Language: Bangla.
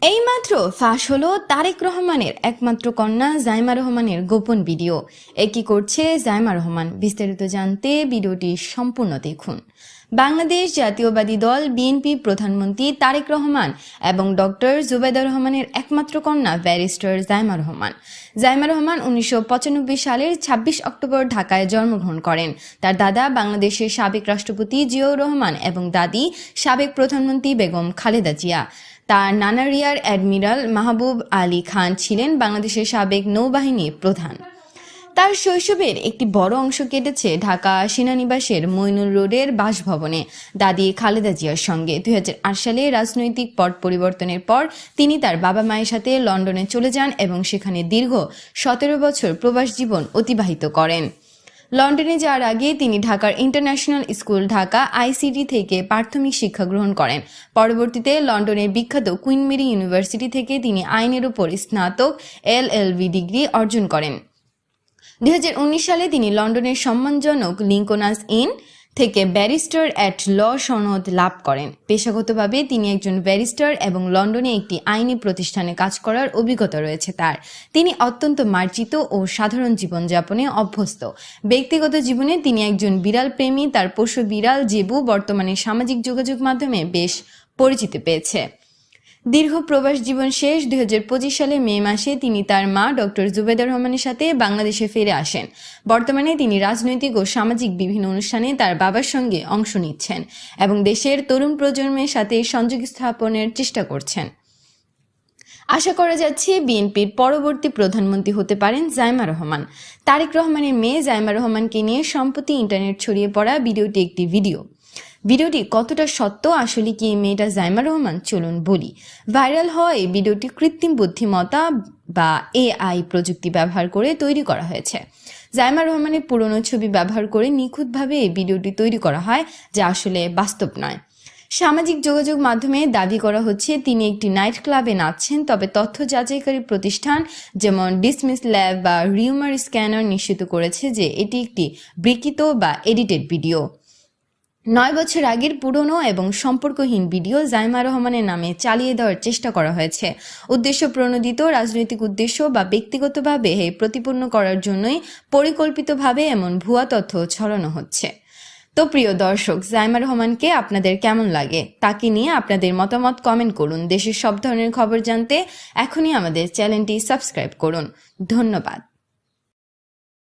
এইমাত্র ফাঁস হলো তারেক রহমানের একমাত্র কন্যা জাইমা রহমানের গোপন ভিডিও। কি করছে জাইমা রহমান, বিস্তারিত জানতে ভিডিওটি সম্পূর্ণ দেখুন। বাংলাদেশ জাতীয়বাদী দল বিএনপি প্রধানমন্ত্রী তারেক রহমান এবং ডক্টর জুবেদা রহমানের একমাত্র কন্যা ব্যারিস্টার জাইমা রহমান। জাইমা রহমান 1995 সালের 26 অক্টোবর ঢাকায় জন্মগ্রহণ করেন। তার দাদা বাংলাদেশের সাবেক রাষ্ট্রপতি জিয়াউর রহমান এবং দাদি সাবেক প্রধানমন্ত্রী বেগম খালেদা জিয়া। তার নানা রিয়ার অ্যাডমিরাল মাহবুব আলী খান ছিলেন বাংলাদেশের সাবেক নৌবাহিনীর প্রধান। তার শৈশবের একটি বড় অংশ কেটেছে ঢাকা সেনানিবাসের মইনুল রোডের বাসভবনে দাদি খালেদা জিয়ার সঙ্গে। 2008 সালে রাজনৈতিক পট পরিবর্তনের পর তিনি তার বাবা মায়ের সাথে লন্ডনে চলে যান এবং সেখানে দীর্ঘ 17 বছর প্রবাস জীবন অতিবাহিত করেন। লন্ডনে যাওয়ার আগে তিনি ঢাকার ইন্টারন্যাশনাল স্কুল ঢাকা আইসিটি থেকে প্রাথমিক শিক্ষা গ্রহণ করেন। পরবর্তীতে লন্ডনের বিখ্যাত কুইন মেরি ইউনিভার্সিটি থেকে তিনি আইনের উপর স্নাতক এলএলবি ডিগ্রি অর্জন করেন। 2019 সালে তিনি লন্ডনের সম্মানজনক লিঙ্কনাস ইন থেকে ব্যারিস্টার অ্যাট ল সনদ লাভ করেন। পেশাগতভাবে তিনি একজন ব্যারিস্টার এবং লন্ডনে একটি আইনি প্রতিষ্ঠানে কাজ করার অভিজ্ঞতা রয়েছে তার। তিনি অত্যন্ত মার্জিত ও সাধারণ জীবনযাপনে অভ্যস্ত। ব্যক্তিগত জীবনে তিনি একজন বিড়াল প্রেমী। তার পোষ্য বিড়াল জেবু বর্তমানে সামাজিক যোগাযোগ মাধ্যমে বেশ পরিচিতি পেয়েছে। দীর্ঘ প্রবাস জীবন শেষ 2025 সালে মে মাসে তিনি তার মা ডক্টর জুবেদা রহমানের সাথে বাংলাদেশে ফিরে আসেন। বর্তমানে তিনি রাজনৈতিক ও সামাজিক বিভিন্ন অনুষ্ঠানে তার বাবার সঙ্গে অংশ নিচ্ছেন এবং দেশের তরুণ প্রজন্মের সাথে সংযোগ স্থাপনের চেষ্টা করছেন। আশা করা যাচ্ছে বিএনপির পরবর্তী প্রধানমন্ত্রী হতে পারেন জাইমা রহমান। তারেক রহমানের মেয়ে জাইমা রহমানকে নিয়ে সম্প্রতি ইন্টারনেট ছড়িয়ে পড়া ভিডিওটি একটি ভিডিওটি কতটা সত্য, আসলে কি মেয়েটা জাইমা রহমান, চলুন বলি। ভাইরাল হওয়া এই ভিডিওটি কৃত্রিম বুদ্ধিমত্তা বা এআই প্রযুক্তি ব্যবহার করে তৈরি করা হয়েছে। জাইমা রহমানের পুরনো ছবি ব্যবহার করে নিখুঁতভাবে এই ভিডিওটি তৈরি করা হয়, যা আসলে বাস্তব নয়। সামাজিক যোগাযোগ মাধ্যমে দাবি করা হচ্ছে তিনি একটি নাইট ক্লাবে নাচছেন, তবে তথ্য যাচাইকারী প্রতিষ্ঠান যেমন ডিসমিস ল্যাব বা রিউমার স্ক্যানার নিশ্চিত করেছে যে এটি একটি বিকৃত বা এডিটেড ভিডিও। 9 বছর আগের পুরনো এবং সম্পর্কহীন ভিডিও জাইমা রহমানের নামে চালিয়ে দেওয়ার চেষ্টা করা হয়েছে। উদ্দেশ্য প্রণোদিত রাজনৈতিক উদ্দেশ্য বা ব্যক্তিগতভাবে প্রতিপন্ন করার জন্যই পরিকল্পিতভাবে এমন ভুয়া তথ্য ছড়ানো হচ্ছে। তো প্রিয় দর্শক, জাইমা রহমানকে আপনাদের কেমন লাগে তাকে নিয়ে আপনাদের মতামত কমেন্ট করুন। দেশের সব ধরনের খবর জানতে এখনই আমাদের চ্যানেলটি সাবস্ক্রাইব করুন। ধন্যবাদ।